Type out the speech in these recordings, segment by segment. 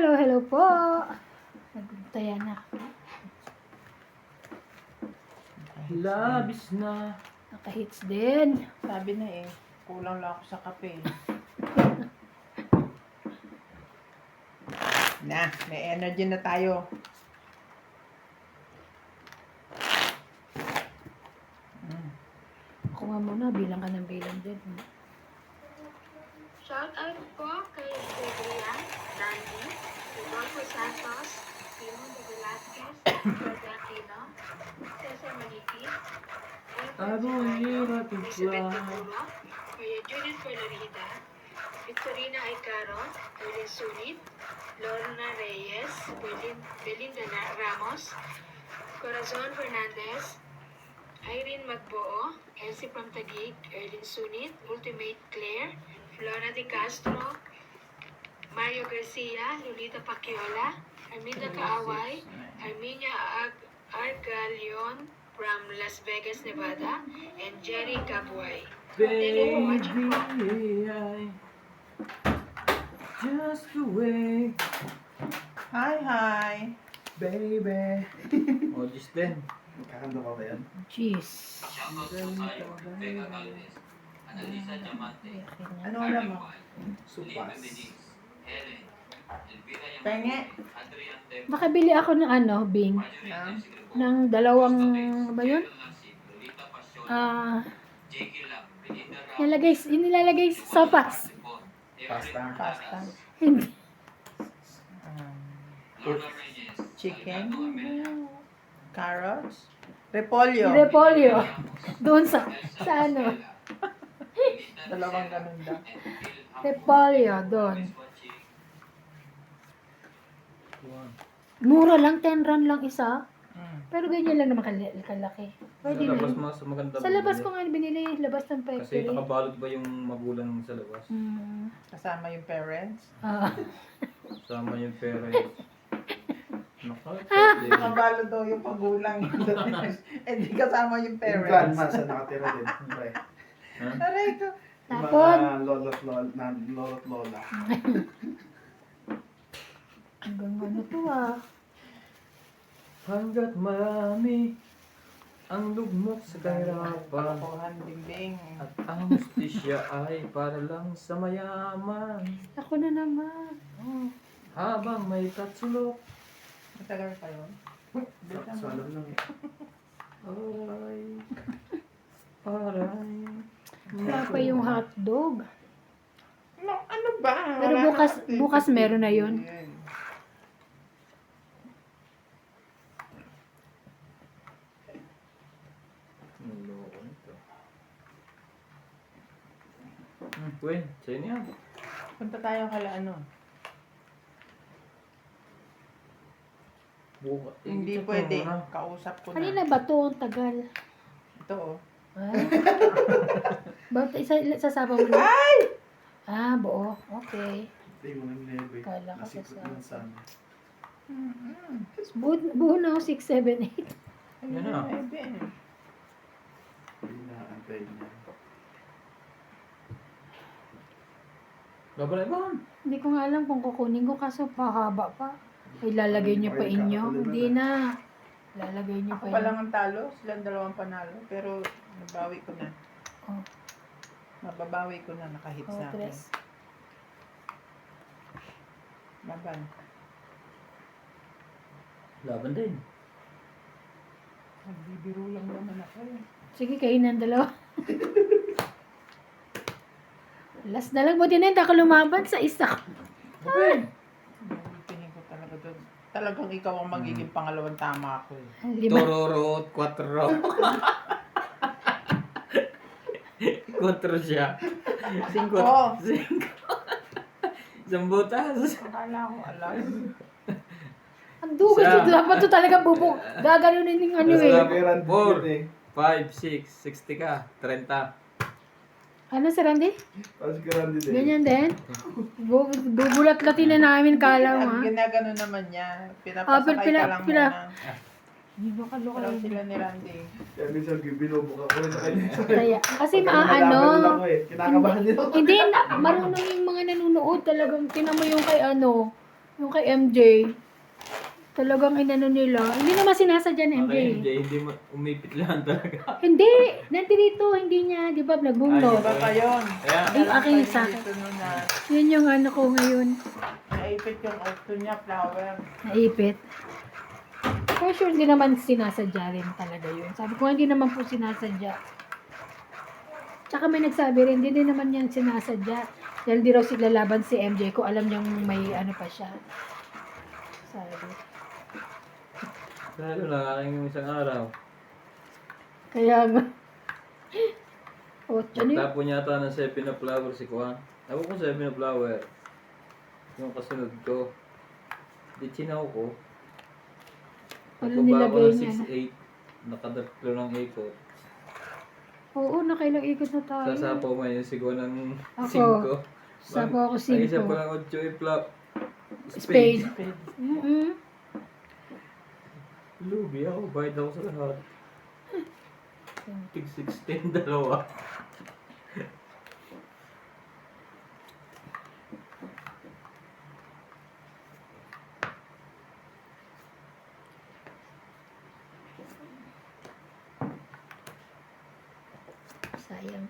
Hello, hello po. Nagtaya na. Labis na. Nakahits din. Sabi na eh, kulang lang ako sa kape. Na, may energy na tayo. Ako nga muna, bilang ka ng bilang din. Shout out po kay Gregoria, Danny, Rodolfo Santos, Simon de Velasquez, Jordan Aquino, Cesar Manipis, Hirap yung Elizabeth fly. Capuro, Maria Judith Florida, Victorina Aicaro, Erwin Sunit, Lorna Reyes, Belinda Ramos, Corazon Fernandez, Irene Magboo, Elsie from Taguig, Erlin Sunit, Ultimate Claire, Flora de Castro, Mario Garcia, Lolita Paciola, Arminda Kaaway, Arminia Argalion from Las Vegas, Nevada, and Jerry Cabuay. Baby, I just away. Hi! Baby. O, just then. Kakanta ka ba yan? Jeez. Ano alam mo? Supas. Penge? Nakabili ako ng ano, Bing. Na? Ng dalawang, ano ba yun? Yung nilalagay sa sopas. Pasta. Pasta. Hindi. Chicken. Carrots. Repolyo. Repolyo. Doon sa ano. Dalawang ganun daw. Repolyo, doon. Mura lang, 10 rand lang isa. Pero ganyan lang naman kalaki. Pwede Sa na labas yun. mas maganda. Sa labas bumili. ko nga binili, labas ng Kasi factory. nakabalot ba yung magulang sa labas? Kasama yung parents. Ah. Sama yung parents. Nakapit. Nakabalo daw yung pagulang. Eh di kasama yung Yung parents. grandma sa nakatira din. Siyempre. Aray ko. Yung Tapon. mga lolo't lola. Hanggang ano to ah. Hanggat marami ang lugmok sa kahirapan Kalokohan, dingding. at ang justisya ay para lang sa mayaman. Ako na naman. Oh. Habang may katsulok, Matagal pa yun. So, alam lang eh. aray, aray. Wala pa yung hotdog. No, ano ba? Pero Wala bukas na- meron na yun. Ang loko nito. Gwen, sa'yo na yan. Punta tayo kala ano. Hindi I-check mo pwede. muna. Kausap ko na. Kanina ba to? Ang tagal. Ito oh. Ay. Bakit sasama mo na? Ay! Ah, buo. Okay. Hindi mo nang lebe. Kala ko Nasikot sa lang sana. Buo na ako 6, 7, 8. Yan na. Hindi na antay niya. Laban. Hindi ko nga alam kung kukunin ko kaso pahaba pa. Ay, lalagay niyo pa inyo. Hindi na. Lalagay niyo Ako pa pa lang inyo. ang talo. Silang dalawang panalo. Pero nabawi ko na. Oh, Mababawi ko na. Nakahit oh, sa akin. tres. Laban. Laban din. Nagbibiro lang naman ako eh. Sige, kayo ng dalawa. Last na lang. Buti na hindi ako lumaban sa isa. Okay. Tingin ko talaga doon. Talagang ikaw ang magiging pangalawang tama ako eh. 5. Tororo, 4. 4 siya. 5. Oh. 5. Isang butas. Akala ko alam. Ang dugay Siya. dito. Dapat to talaga bubuk. Gaganunin yung ano eh. Meron Four. din eh. 5, 6, 60 ka. 30. Ano si Randy? Tapos grande din. Ganyan din? Bubulat-latin na namin kala mo Ang ha. ginagano naman niya. Ah, Pinapasakay pina- ka lang pina- muna. Hindi ba kaloka Pero sila ni Randy. Kaya minsan binubuka ko rin sa kanya. Kaya, kasi Pagka nalaman din ano, ako eh. Kinakabahan din ako. hindi, marunong yung mga nanonood talagang, tinan mo yung kay ano, Yung kay MJ, talagang inano nila. Hindi naman sinasadya ni MJ. Okay, hindi umipit lang talaga. Hindi, nandito, hindi niya, di ba, nagbunod. Iba pa yun. Kaya, Ay, akin yung sa akin. Dito nun na Yun yung ano ko ngayon, naipit yung octo niya, flower. naipit. For sure, hindi naman sinasadya rin talaga yun. Sabi ko, hindi naman po sinasadya. Tsaka may nagsabi rin, hindi din naman yan sinasadya. Dahil di raw sila laban si MJ ko, alam niyang may ano pa siya. Sabi. lalo lang aking isang araw. Kaya nga. O, ano yun? Nagtapon yata ng 7 na flower si Kuan. Ako ko 7 na flower. Yung kasunod ko. Di chinaw ko. Ano Nagkuba ako nilagay ng niya? 6-8. Nakadatlo ng ikot. Oo, nakailang ikot na tayo. Sasapaw mo yung sigaw ng Ako. 5. Sapo ako Ang isa pa 5. lang 8 i-flop. Spade. Mm-mm. Lugi ako. Bayad ako sa lahat. Tig 16, dalawa. Sayang.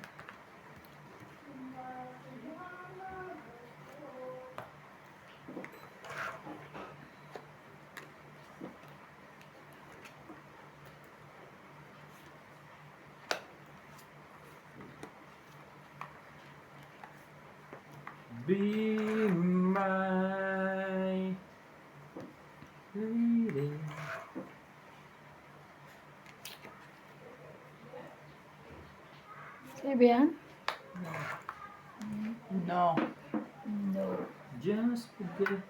Be my lady. Sabi yan? No. No. Just forget.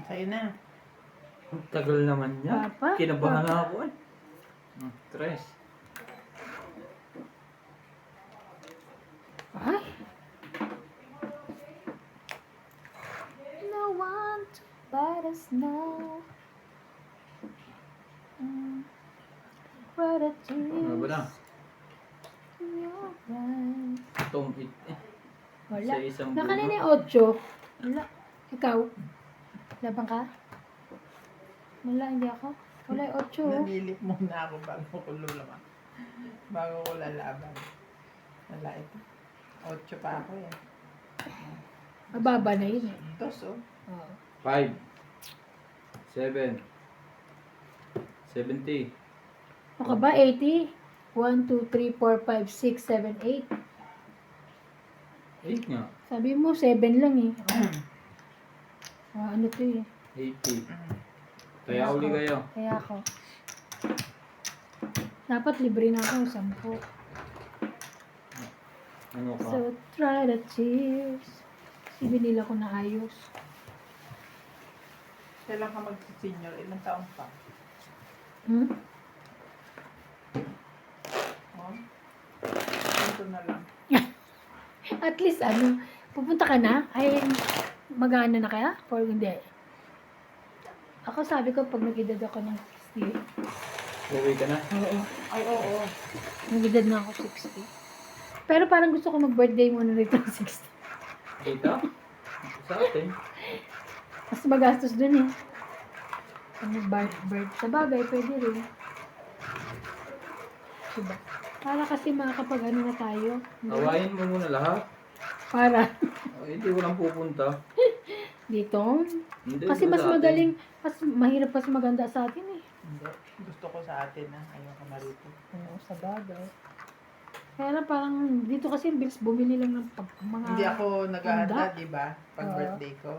Sa'yo na. Ang tagal naman niya. Papa? Kinabahan Papa. na ako eh. Tres. Ay. No one to let us know. What a Ano ba na? tears in your eyes. Itong it eh. Wala. Sa isang Nakanina bulo. yung 8. Wala. Ikaw? Laban ka? Wala, hindi ako. Wala yung 8. Nanilip muna ako bago ko lulaman. Bago ko lalaban. Wala ito. 8 pa ako eh. Mababa na yun eh. Dos oh. Oo. 5. 7. 70. Ano ka ba? 80? 1, 2, 3, 4, 5, 6, 7, 8. 8 nga. Sabi mo, 7 lang eh. Ano to eh. 80. Kaya uli kayo. Kaya ako. Dapat libre na ako, 10. Ano ka? So, try the cheers. Ibinila ko na ayos. Kailan ka mag-senior? Ilang taon pa? Hmm? Oh? Ito na lang. At least, ano, pupunta ka na? Ay, mag-ano na kaya? Or hindi? Ako sabi ko, pag nag-edad ako ng 60. Uwi ka na? Oo. Ay, oo. Nag-edad na ako 60. Pero parang gusto ko mag-birthday muna rito ng 60. Dito? Sa atin? Mas magastos dun eh. Ano, birth. Sa bagay, pwede rin. Diba? Para kasi makakapag ano na tayo. Awayin mo muna lahat. Para Hindi ko lang pupunta. dito. Hindi, Kasi doon mas sa atin. magaling, mas mahirap kasi maganda sa atin eh. Hindi. Gusto ko sa atin na. Ayoko na rito. Oo, sa bagay. Kaya lang parang dito kasi bills bumili lang ng mga... Hindi ako nag-aanda, handa. di ba? Pag Oo. birthday ko.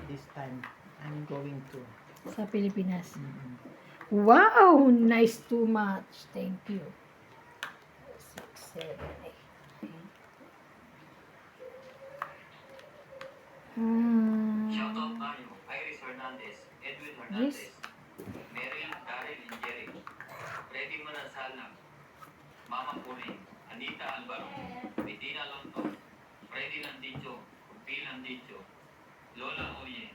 This time, I'm going to. Sa Pilipinas. Wow! Nice too much. Thank you. 6, 7, 8. Shoutout Mario, Iris Hernandez, Edwin Yes. Hernandez, Meryl, Daryl, and Jerry, Freddy Manansalang, Mama Puring, Anita Alvaro, Medina Lonto, Freddy Landicho, P. Landicho, Lola Oye,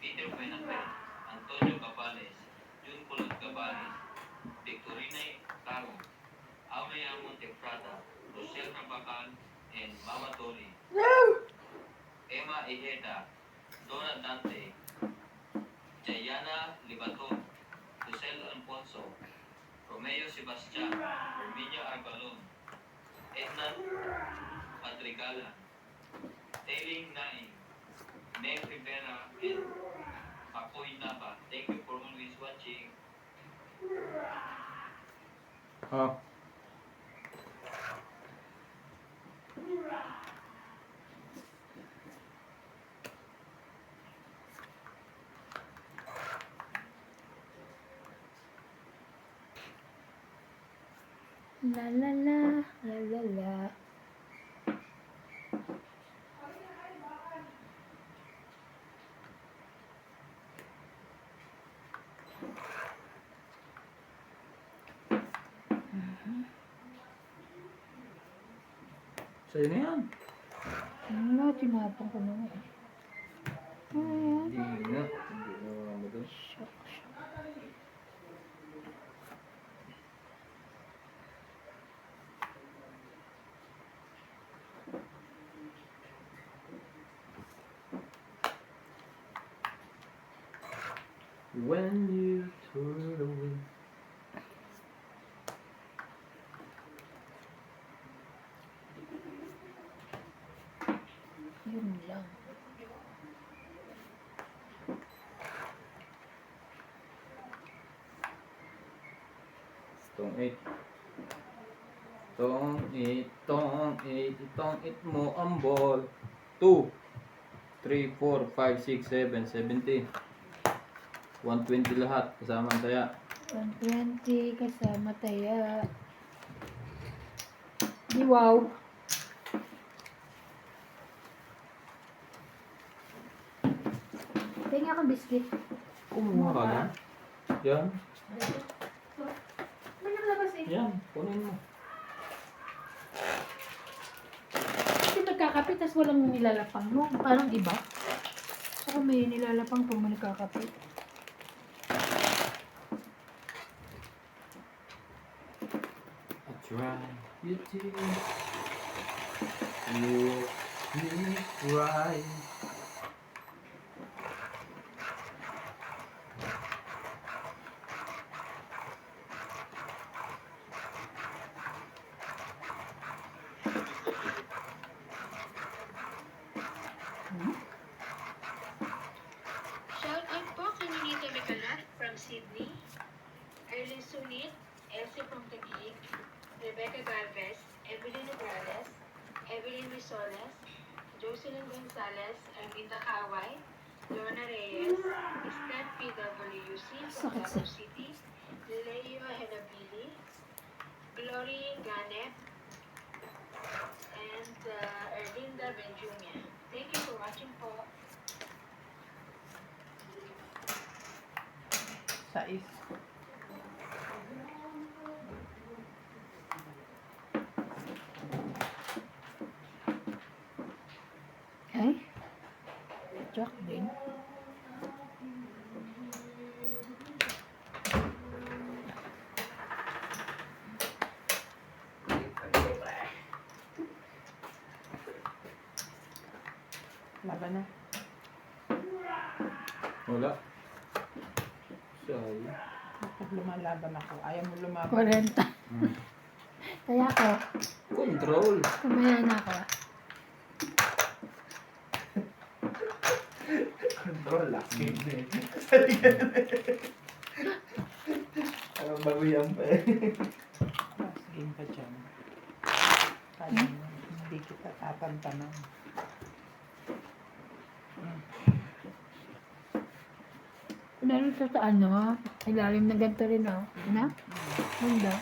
Peter Benafe, Antonio Cabales, Jun Colot Cabales, Victorina Caro, Aurea Montefrada, Rochelle Rabacal, and Mama Tori. Emma Ejeda, Donna Dante, Jayana Libato, Josel Alfonso, Romeo Sebastian, Herminia Arbalon, Edna Madrigala, Tailing Naing, Meg Rivera, and Apoy Nava. Thank you for always watching. Ah. La la la, la la la. Sa'yo na yan. Ano, tinapon ko na nga eh. Ayan. Hindi na. Hindi na mo doon. Shucks. When you turn away. Yun lang. Tong 8. Tong 8. Tong 8. Itong 8 mo ang ball. 2, 3, 4, 5, 6, 7, 70. 120 lahat. Kasama ang taya. 120 kasama taya. Di wow. Tingnan ka biscuit. Kumuha ka na. Yan. May nakalabas eh. Yan. Kunin mo. Kasi magkakapit tas walang nilalapang no? Parang iba. Saka may nilalapang pag may nagkakapit. I try. You did. You did right. Shout out po kay Ninita Mecalat from Sydney, Erlyn Sunit, Elsie from Taguig, Rebecca Galvez, Evelyn Nograles, Evelyn Risoles, Jocelyn Gonzalez, Arminda Kaway, Lorna Reyes, Steph PWC from Sakit Davao City, Leo Henabili, Glory Ganep, and Erlinda Benjumia. Thank you for watching po. Sais. Ay. Jack din. Laban na. Wala. Sorry. Kapag lumalaban ako, ayaw mo lumaban. 40. Kaya ako, Control. kumaya na ako. Control, laki na eh. Parang baguyan pa eh. Last game pa dyan. Kaya mo, hindi kita tatantanan. Meron sa ano, ilalim na ganito rin oh. Na? Ganda.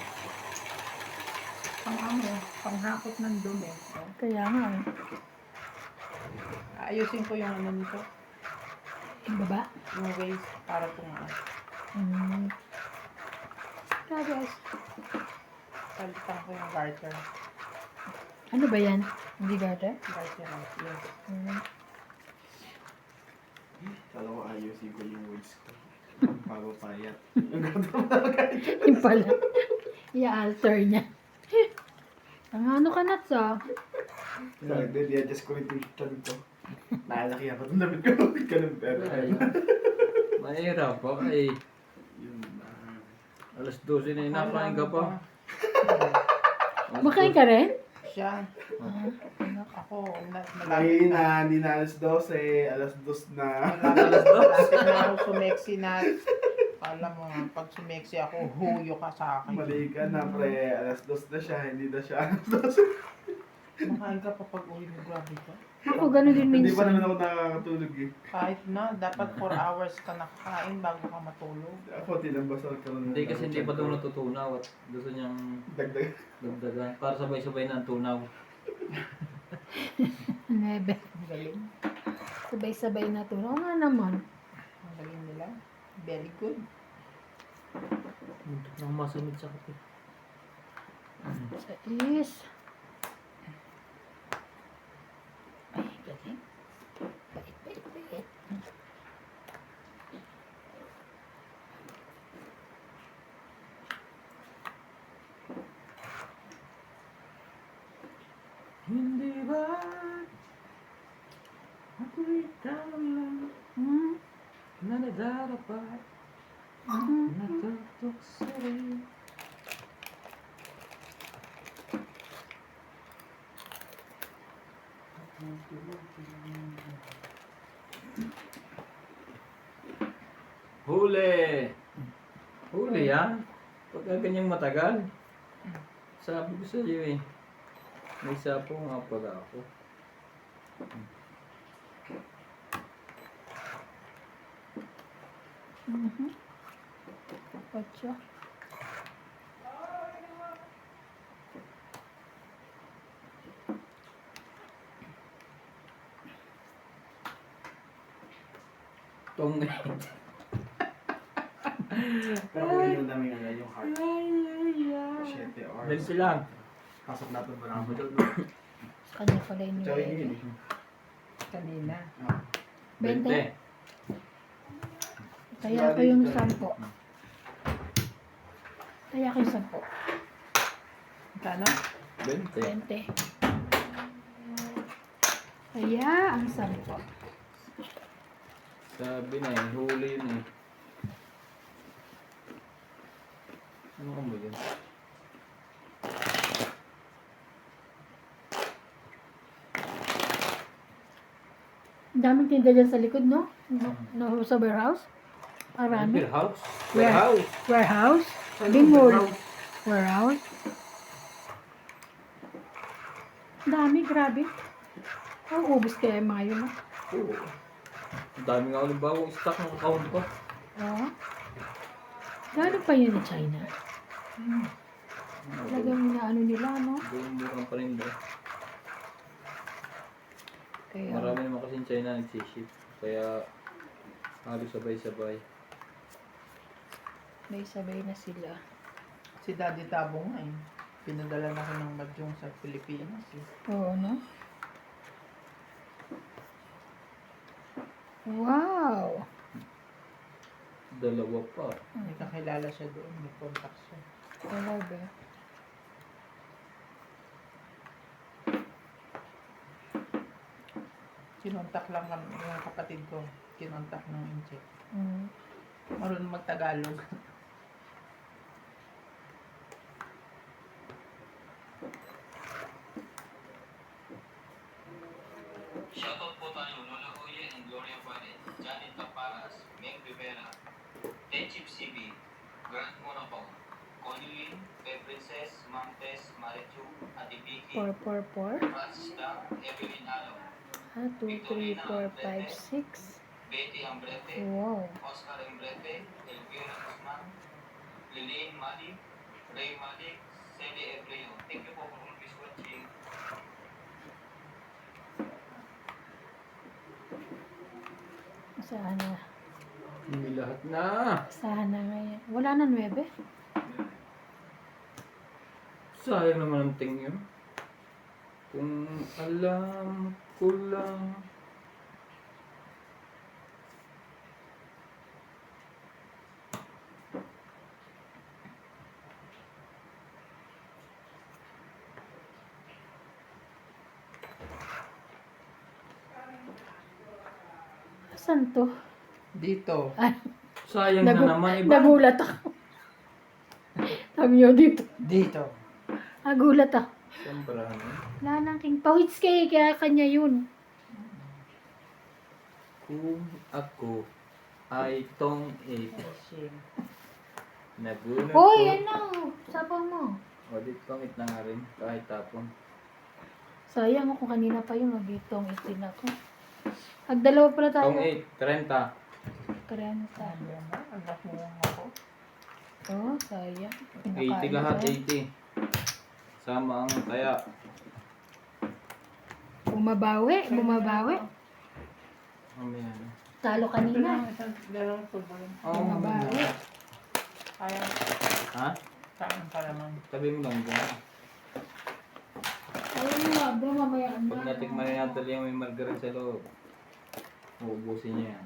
Panghakot ng dumi. Oh. Kaya nga eh. Ayusin ko yung ano nito. Yung baba. Yung waist para tumaas. Tapos, Palitan ko yung garter. ano ba yan? Hindi gata? Garter, yes. Kala ko ayusin ko yung words ko. Bago payat. Yung pala. I-alter niya. Ang ano ka nuts ah. Sa akin, i-adjust ko rin yung chan ko. Nakalaki ako itong damit ko. Ganun pero. Ay, mahirap pa eh. Yun na. Alas 12 na inakain ka pa. Alas Makain ka rin? Siya. Ah, Ako, Ngayon na, hindi na alas 12, alas 2 na. malapit na ako sumeksi na. Alam mo, pag sumeksi ako, huyo ka sa akin. Mali ka na, pre. Alas 2 na siya, hindi na siya alas 12. Makain ka pa pag uwi mo, grabe ka. ako gano'n din Hindi pa naman minsan. ako nakakatulog eh. Kahit na, dapat 4 hours ka nakakain bago ka matulog. Ako, tinambasal ka lang. Hindi kasi hindi pa daw natutunaw at gusto niyang Dagdag. dagdagan para sabay-sabay na ang tunaw. 9. Ang galing. Sabay-sabay na to. Oo nga naman. Ang galing nila. Very good. Muntok na masamid sa kape. Sa is. Ay, galing. Bait, bait, bait. Hindi ba ako'y tama Hmm? na nadarapat Hmm? natutok sa rin. Huli! Huli yan. Pagka ganyang matagal. Sabi ko sa iyo eh. May sapo nga pala ako. Mhm. Ocho. Tong Pero kung yung daming ano, yung heart. 7 hours. 20 lang. Pasok natin ba naman doon? Sa kanya pala yung Tsaka yun yun eh. Kanina. Ah, 20. 20. Kaya ko yung 10. Kaya ko yung 10. Kano? 20. 20. Kaya ang 10. Sabi na eh, huli yun eh. Ano ka mo yun? Ang daming tinda dyan sa likod, no? No, sa warehouse? Marami. Warehouse? Where? Warehouse? Warehouse? Ano, Bin mall. warehouse? Warehouse? Ang dami, grabe. Oh, ubus kaya yung mga yun, no? Oo. Ang dami nga ulit bagong stock ng account ko. Oo. Galing pa yun ni China. Talagang na ano nila, no? Doon murang pa rin daw. Kaya, Marami naman kasi in China nagsiship. Kaya halos sabay-sabay. may sabay na sila. Si Daddy Tabo nga eh. Pinadala na ko ng Mahjong sa Pilipinas eh. Oo, no? Wow! Dalawa pa. May kakilala siya doon. May contact siya. Grabe. Kinontak lang yung kapatid ko. Kinontak ng Incheck. Mm. Marunong mag-Tagalog. Shoutout po tayo, Lola Oye and Gloria Pared, Janet Taparas, Meg Rivera, Tenchip CB, Grant Monapong, Connie Lin, Pep Princess, Mang Tess, Marichu, Ate Vicky, 4, 4, 4. Francis Dang, Evelyn Alaw, 2, 3, 4, 5, 6. Betty Ambrete, Wow. Oscar Embrete, Elvira Guzman, Lilian Malik, Ray Malik, Celi Ebreo. Thank you po for always watching. Sana. Hindi lahat na. Sana ngayon. Wala na 9. Sayang naman ang ting yun. Kung alam ko lang. Saan to? Dito. Ay, Sayang Nagu- na naman iba. nagulat ako. Sabi niyo dito. Dito. Nagulat ako. Siyempre, ano? Wala nang king pawits kaya kanya yun. Kung ako ay tong 8. Fishing. Nagulat Hoy, ko. yan na. Sapaw mo. O, dito tong 8 na nga rin. Kahit tapon. Sayang ako kanina pa yun. Nagitong itin ako. Nagdalawa pala tayo. Tong 8, 30. Karenta. Sabi mo, ang nakuha ako. Oh, sayang. 80 lahat, 80. Sama ang taya. Bumabawi. Mamaya na. Talo kanina. Dalawang tubo yun. Oo, Bumabawi. Kaya, Ha? saan pa naman. Sabi mo lang dyan. Ayun nga, bro, mamaya na. Pag natikman ni Natalie yung may margarine sa loob, uubusin niya yan.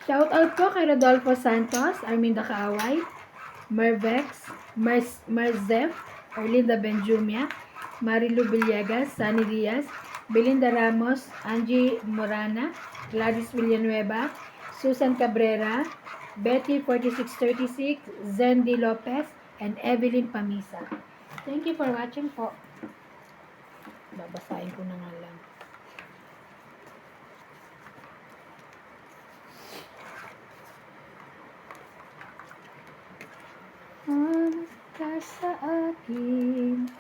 Shout out po kay Rodolfo Santos, Arminda Kaaway, Mervex, Marzef, Erlinda Benjumia, Marilu Villegas, Sunny Diaz, Belinda Ramos, Angie Morana, Gladys Villanueva, Susan Cabrera, Betty 4636, Zendi Lopez, and Evelyn Pamisa. Thank you for watching po. Babasahin ko na nga lang. Ano ka sa akin?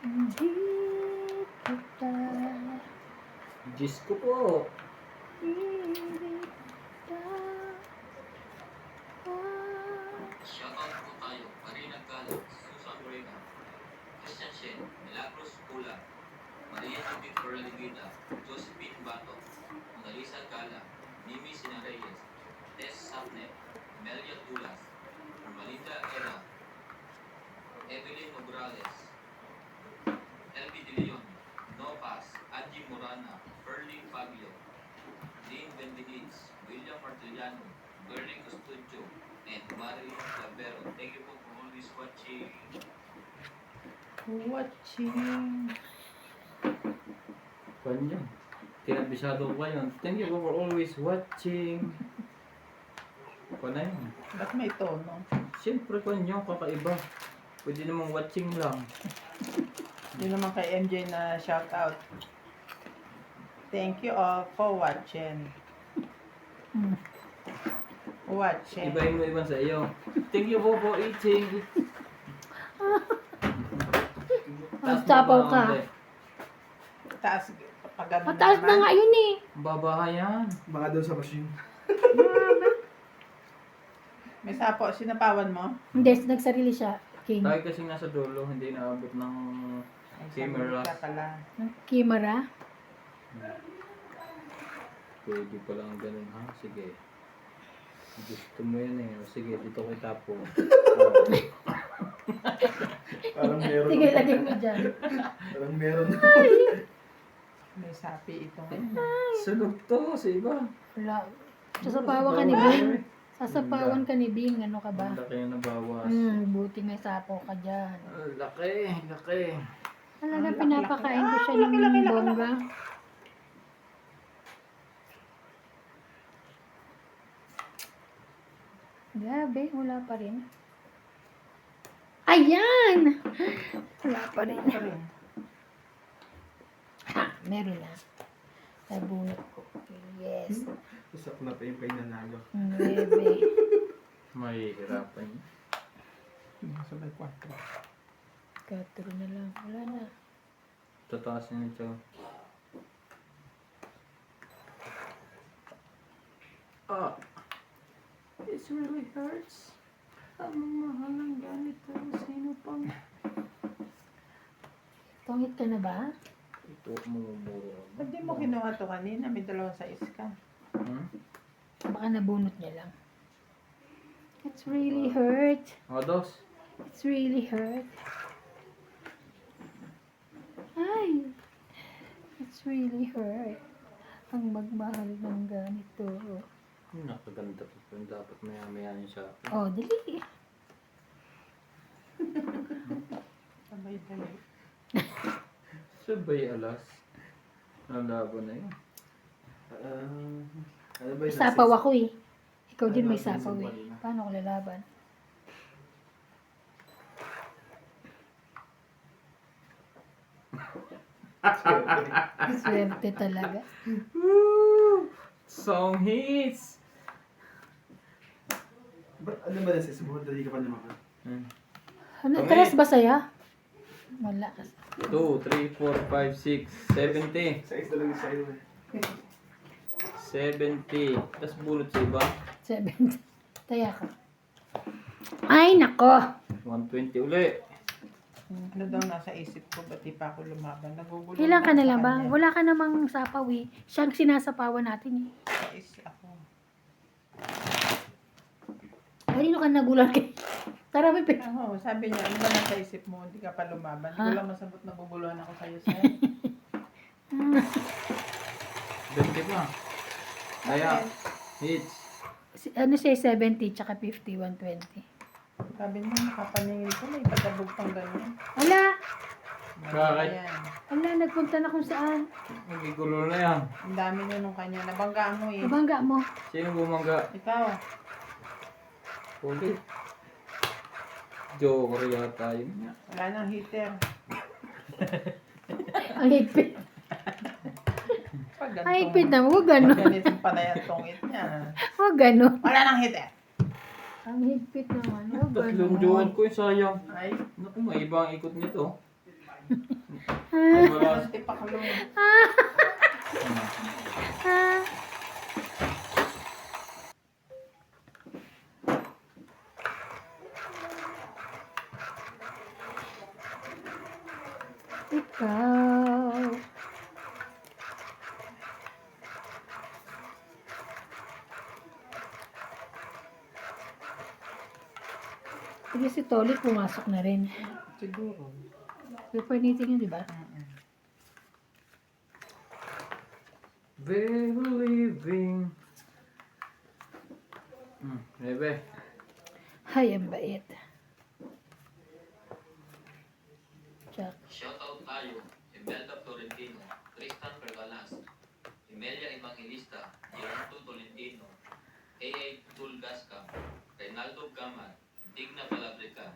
Hindi kita Diyos ko po! kita. Shoutout po tayo. Marina Galang, Susan Morena, Christian Shen, Milagros Pula, Maria Judith Corraligida, Josephine Bato, Annalisa Gala, Mimi Sinareyes, Tess Sapnet, Melia Tulas, Malinda Era, Evelyn Nograles, LB De Leon, Novas, Angie Morana, Perling Fabio, Dean Bendigits, William Martiliano, Bernie Custodio, and Marilyn Clavero. Thank you po for always watching. Watching. Kanya. Kinabisado ko kayo. Thank you for always watching. Kanya yun. Ba't may tono? Siyempre kanya, kakaiba. Pwede namang watching lang. Yun naman kay MJ na shout out. Thank you all for watching. Watching. Ibahin mo iban sa iyo. Thank you po for eating. Ang sapaw ka. Taas. Pag ano Mataas na nga yun eh. Babahayan. Baka doon sa machine. May sapo. Sinapawan mo? Hindi, nagsarili siya. King. Tayo kasing nasa dulo, hindi naabot ng Ay, camera. sabi ka pala. Kimara. Pwede pa lang ganun ha. Sige. Gusto mo yan eh. O, sige, dito ko itapo. Parang meron. Sige, lagay mo dyan. Parang meron. May sapi ito ngayon. Sunog to sa iba. Wala. Sasapawan ka ni Bing. Sasapawan ka ni Bing. Ano ka ba? Ang laki yung nabawas. Buti may sapo ka dyan. Ang laki, laki. Talaga Laki, pinapakain ko laki. siya Ah, laki, laki, ng laki, bongga. Grabe, wala pa rin. Ayan! Wala pa rin. Ha, meron na. Nabunot ko. Yes. Usap na tayo pa yung nanalo. Bebe. May hirapan. Sabay 4. Katuro na lang. Wala na. Tataas na ito. Ah. It really hurts. Ang mahal ng ganito. Sino pang... Tungit ka na ba? Ito mo muro. Ba't di mo kinuha to kanina? May 2 size ka. Hmm? Baka nabunot niya lang. It's really hurt. O, dos. It's really hurt. Ay! It's really hurt. Ang magmahal ng ganito. Nakaganda pa. Dapat maya-maya niya siya. Oh, dali. Sabay Dali-dali. Sabay alas. Nalaban na yun. Ano ba May yun? sapaw ako eh. Ikaw din may Ano, sapaw naisip eh. ko kanina. Paano ko lalaban? Swerte talaga. Woo! Song hits! Ano ba naisip mo? Dali ka pa naman. Hmm. Ano, Kami. teras ba saya? Wala. 2, 3, 4, 5, 6, 70. Sa na lang yung sa'yo eh. 70. Tapos bunot sa iba. 70. Taya ka. Ay, nako. 120 uli. Ano daw nasa isip ko, ba't di pa ako lumaban? Nagugulo Ilan ka na lang sa ba? kanya. Wala ka namang sapaw eh. Siyang sinasapawan natin eh. Ako. Kanino ka nagulat kay? Tara, may pe. Oo, sabi niya, ano ba nasa isip mo? Hindi ka pa lumaban. Hindi ko Ha? lang masabot, naguguluhan ako sa'yo, sir. 20 pa. Kaya, hits. Ano siya, 70 tsaka 50, 120. Sabi niya, nakapaningin ko, may pagkabog pang ganyan. Ala! Bakit? Ayan. Ala, nagpunta na kung saan. Magigulo na yan. Ang dami niyo nung kanya. Nabanggaan mo eh. Nabangga mo. Sino bumangga? Ikaw. Ulit. Joker yata yun. Wala nang heater. Ang higpit. Pag Ang ganitong- higpit na, huwag gano'n. Ganitong panay ang tungit niya. Huwag gano'n. Wala nang heater. Ang higpit naman, huwag Tatlong gano'n. joker ko yung sayang. Ay, Naku, may ibang ikot nito. Ah, Wala. hindi pa kalong. ah. Ikaw. Sige, si Toli pumasok na rin. Siguro. Paper knitting yun, di ba? Very living. Bebe. Hay, ang bait. Check. Shoutout tayo, Imelda Florentino, Tristan Pergalas, Imelia Evangelista, Gerardo Tolentino, A.A. Tulgasca, Reynaldo Gamar, Digna Palabrica,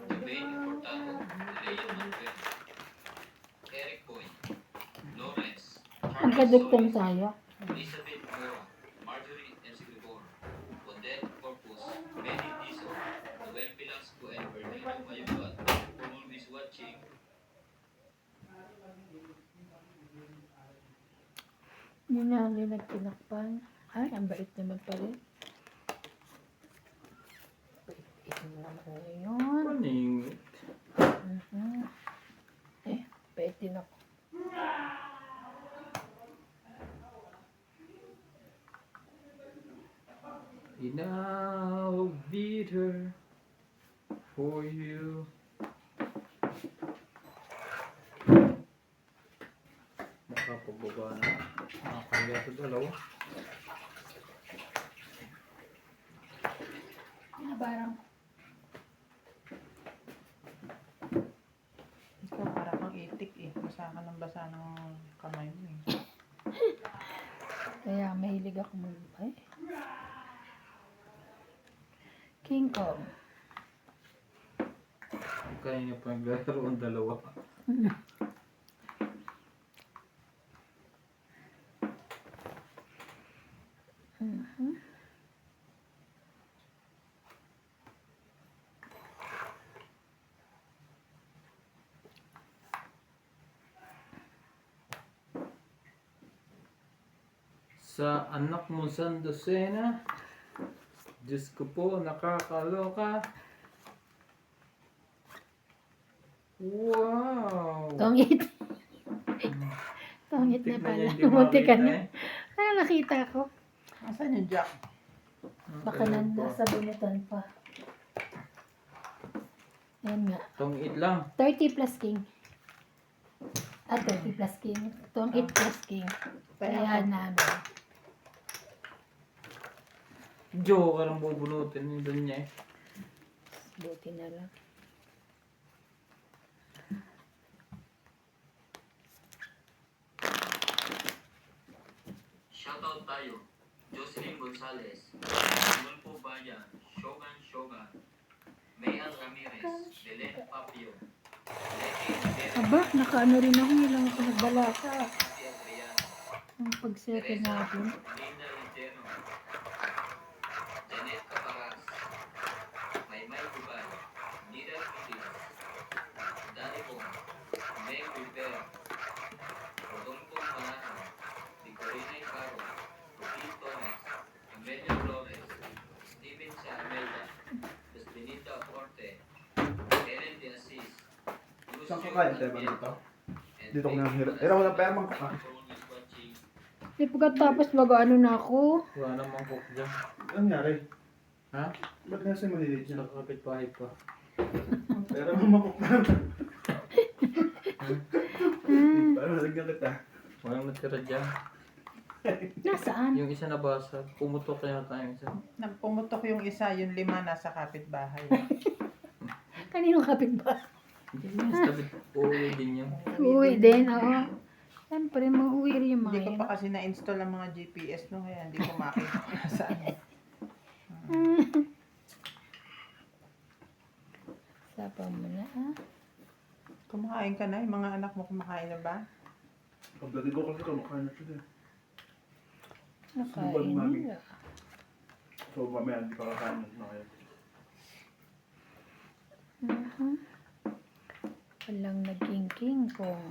Jermaine Portado, Lea Manuel, Eric Coy, Lawrence, Ang kaduktong tayo. Elizabeth Mora, Marjorie M. Sigribor, Odette Corpus, Benny Diso, Noel Velasco and Bernardo Mayugat, for always watching. Hindi na hindi nagtinakpan. Ay, ang bait naman pa rin. Bait naman ngayon. Paningit. Eh, bait din ako. I'll beat her for you. Nakapababa na. Nakakaya sa dalawa. Pinabarang. Ikaw para kang itik eh. Basa ka ng basa ng kamay mo eh. Kaya mahilig ako ay. King Kong. Kaya pa naglaro ang dalawa. Sa anak mo San Dosena, Diyos ko po, nakakaloka. Wow! Tongit. Tongit na Muntik pala. niya hindi Muntik ka makita na. eh. Ano nakita ko? Asan yung jack? Baka nasa bunutan pa. Ayan nga. Tong-it lang. 30 plus king. 30 plus king. Tong 8 plus king. Kaya namin. Joker ang bubunutin ni doon niya eh. Buti na lang. Shoutout tayo. Jocelyn Gonzalez, Mulpo Bayan, Shogan, Mayan Ramirez, Belen Papio, Leti Rivera, Aba, nakaano rin ako. Hindi lang ako nagbalata. Ati Adriano, Ang pag-settle Teresa natin. Nina Lintero, Janet Caparas, Maymay Gubay, Nida Pilis, Dani Pong, Meg Rivera, Rodongtong Manahan, Nicolina Icaro, Rubin Torres, Amelia Flores, Steven Sarmeda, Espinita Forte, Ellen De Assis, Saan ka kain, Teba, dito? Dito ko na hirap. Pero wala pa yung ka. Di pagkatapos mag-ano na ako. Wala namang cook dyan. Ano nangyari? Ha? Ba't nasa maliliit Sa siya? kapitbahay pa. Pero mamakok na. Paano nalagyan kita? Walang natira dyan. Nasaan? Yung isa nabasa, pumutok kaya tayo isa. Nang pumutok yung isa, yung 5 nasa kapitbahay. Kaninong kapitbahay? Hindi na, sabi, uuwi din yan. Uwi din, oo. Siyempre, mauwi rin yung mga Hindi ko yan. pa kasi na-install ang mga GPS no, kaya hindi ko makita kung saan. Sapaw mo na, ah. Kumakain ka na? Yung mga anak mo kumakain na ba? Pagdating ko kasi kumakain na sila. Nakain Mami. nila. So mamaya hindi pa kakain na kayo. Walang naging king kong.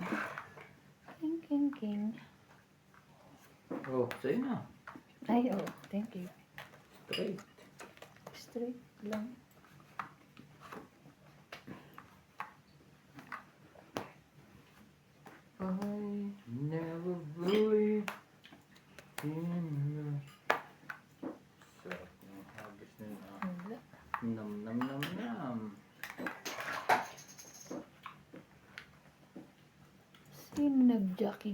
King. Oh, sa'yo na. Ay, oh, thank you. Straight. Straight lang. I never believe in you. Sarap ng habis nila. Wala. Nam. Sino nag-jockey?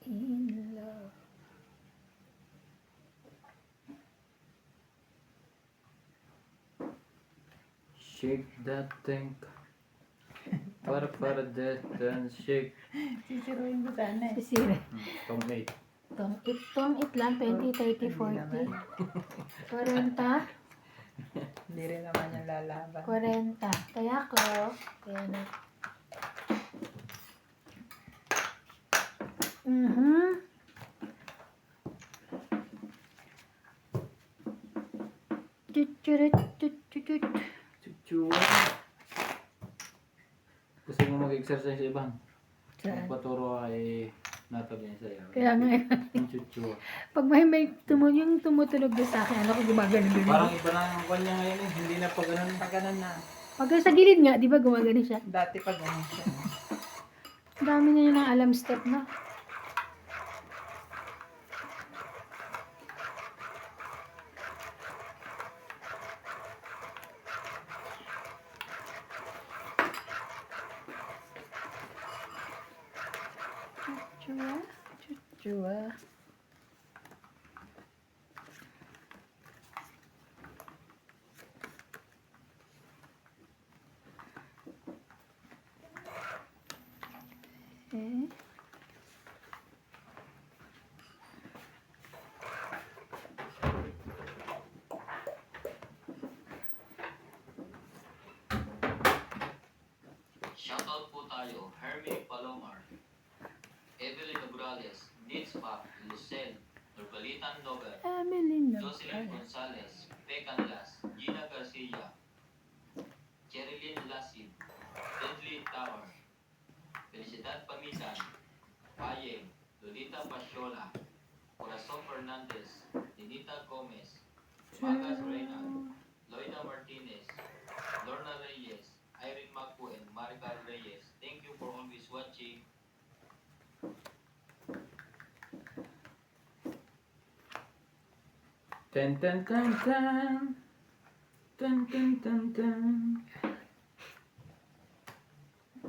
In love. Shake that thing. Para that and shake. Sisiruin ko sana eh. Sisira. Tomate. Tong it lang, 20, 30, 40. 40. Hindi rin naman yung lalaban. 40. Kaya ko. Kaya na. Chuchurut. Chuchuan. Gusto mo mag-exercise, Ivan? Saan? Magpaturo ay natabi niya sa'yo. Kaya nga, Yung chuchua. pag may yung tumutunog doon sa akin, ano ko gumagano din. Parang iba na ang kanya ngayon eh. Hindi na pa ganun. Pag ganun na, Pag sa gilid nga, di ba gumagano siya? dati pa ganun siya. Ang dami niya nang alam step na. Chuchua. Okay. Shoutout po tayo, Hermie Palomar, Evelyn Abrales, Nitz Pap, Lucel, Nurbalitan Nobel, Emily Jocelyn na. Gonzalez, Pecan Las, Gina Garcia, Cherilyn Lasid, Deadly Tower, Felicidad Pamisan, Payeng, Lolita Pasiola, Corazon Fernandez, Ninita Gomez, Magas Reynald, Loida Martinez, Lorna Reyes, Irene Macu, and Maricar Reyes. Thank you for always watching. Ten.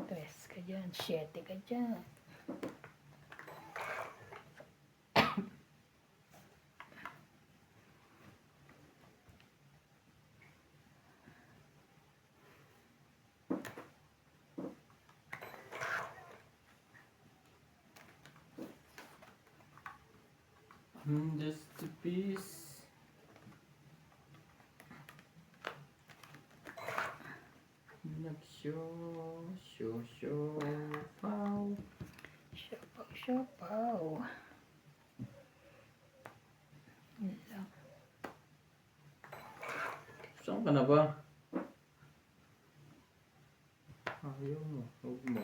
Tres ka dyan. 7 ka dyan. Just a piece. Show, pow. Siopaw, siopaw. Yun lang. Saan ka na ba? Ayaw mo, huwag mo.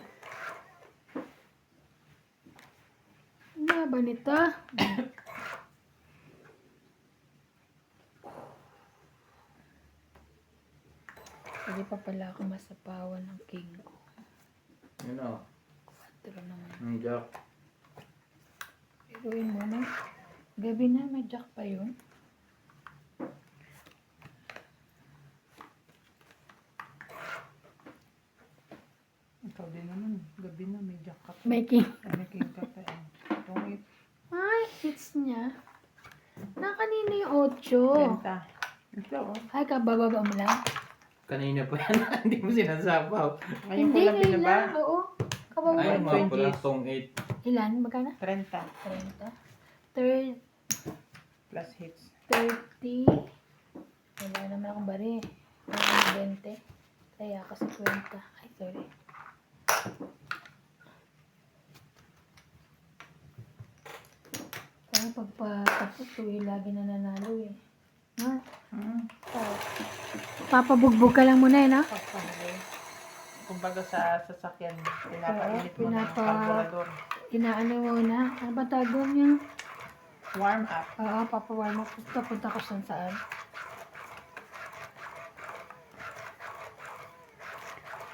Ano nga ba nito? Pwede pa pala ako masapawan ng king ko. Yun o, 4 naman. ang jack. Piruin mo na. Gabi na, may jack pa yun. Ikaw din naman. Gabi na may jack ka pa. May king. May king ka pa. Tungit. Ay, hits niya. Na kanina yung 8. Benta. Ito oh. Ay, kabababa mo lang. Kanina pa yan, hindi mo sinasapaw. Ngayon ko Hindi, lang ngayon binaba. lang. Oo. Kabababa Ay, mo. mga 20. pala, tong 8. Ilan? Magkano? 30 30. plus hits. 30. Wala naman akong bari. Wala akong 20. Kaya ako 50. Ay, sorry. Kaya pagpatapos ko lagi na nanalo eh. Ha? Oh. Papabugbog ka lang muna eh, no? Pagpahali. Kumbaga sa sasakyan, pinapainit mo ng pinapa- carburetor. Inaano mo na. Ano ba tawag doon yung? Warm up. Oo, papawarm up. Papunta ko saan.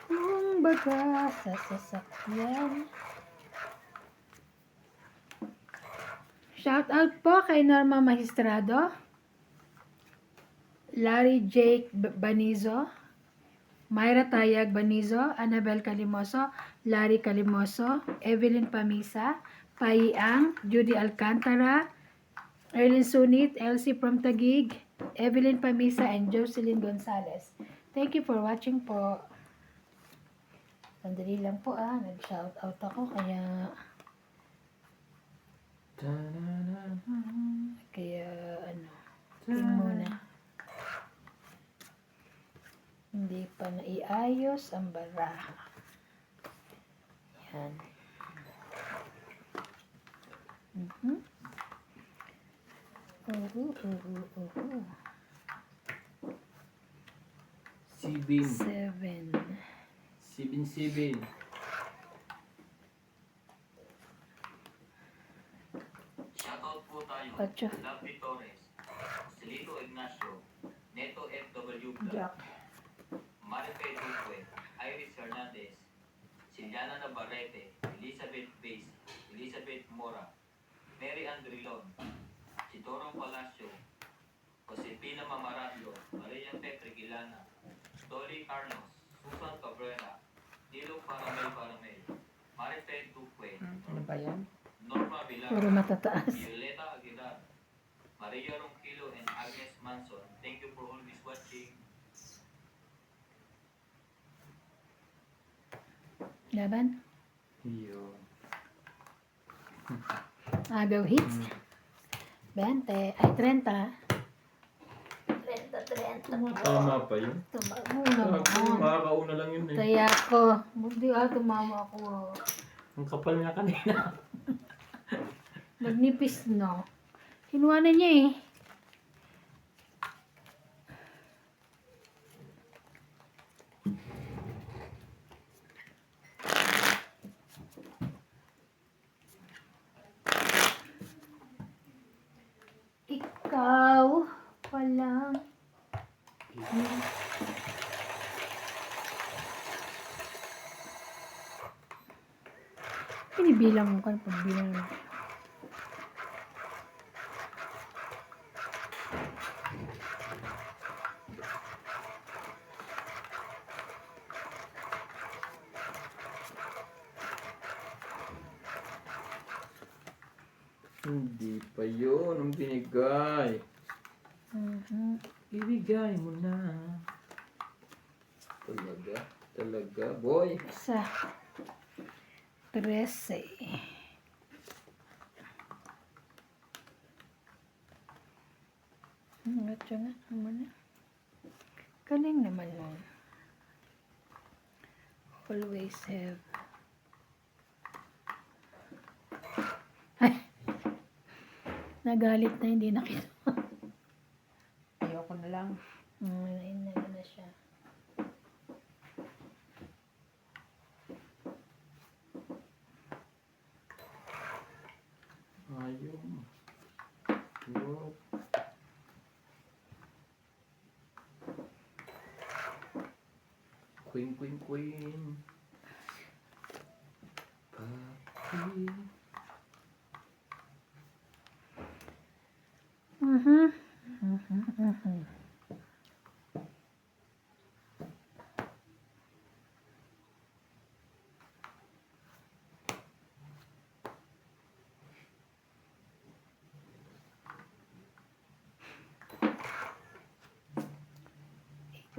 Kung baga sa sasakyan. Shout out po kay Norma Magistrado, Larry Jake Banizo, Myra Tayag Banizo, Annabel Calimoso, Larry Calimoso, Evelyn Pamisa, Paiang, Judy Alcantara, Erlyn Sunit, Elsie from Taguig, Evelyn Pamisa, and Jocelyn Gonzalez. Thank you for watching po. Sandali lang po nag-shout out ako kaya tingin muna. Hindi pa naiayos ang baraha. Yan. Sibin. 7. Sibin. Shoutout po tayo. 8. Lovely Torres, Celito Ignacio, Neto FW Vlog, Jack. Marife Duque, Iris Hernandez, Siliana Navarrete, Elizabeth Base, Elizabeth Mora, Mary Andrilon, Chidoro Palacio, Josepina Mamaradlo, Maria Petre Gilana, Dolly Carlos, Susan Cabrera, Nilo Paramel, Marife Duque, Ano ba yan? Norma Puro Villar, matataas. Violeta Aguilar, Maria Ronquillo, and Agnes Manson. Thank you for always watching. Laban. Yun. Agaw hits. 20. Ay, 30. 30. Tama pa yun. Tumauna mo. Makakauna lang yun eh. Kaya ako. Buti tumama ako. Ang kapal nga kanina. Nagnipis, no? Kinuha na niya eh. Ikaw palang. Pinibilang mo ka, pagbilang mo. Hindi pa yun ang binigay. Ibigay mo na. Talaga, boy. Sa 13. Diyan nga, naman na. Galing naman nun. Always have. Ay! Nagalit na, hindi na kita. Ayoko na lang. Na siya. Ayun. Wow. Queen, queen, queen. Papi. Mhm. Mhm. Mhm.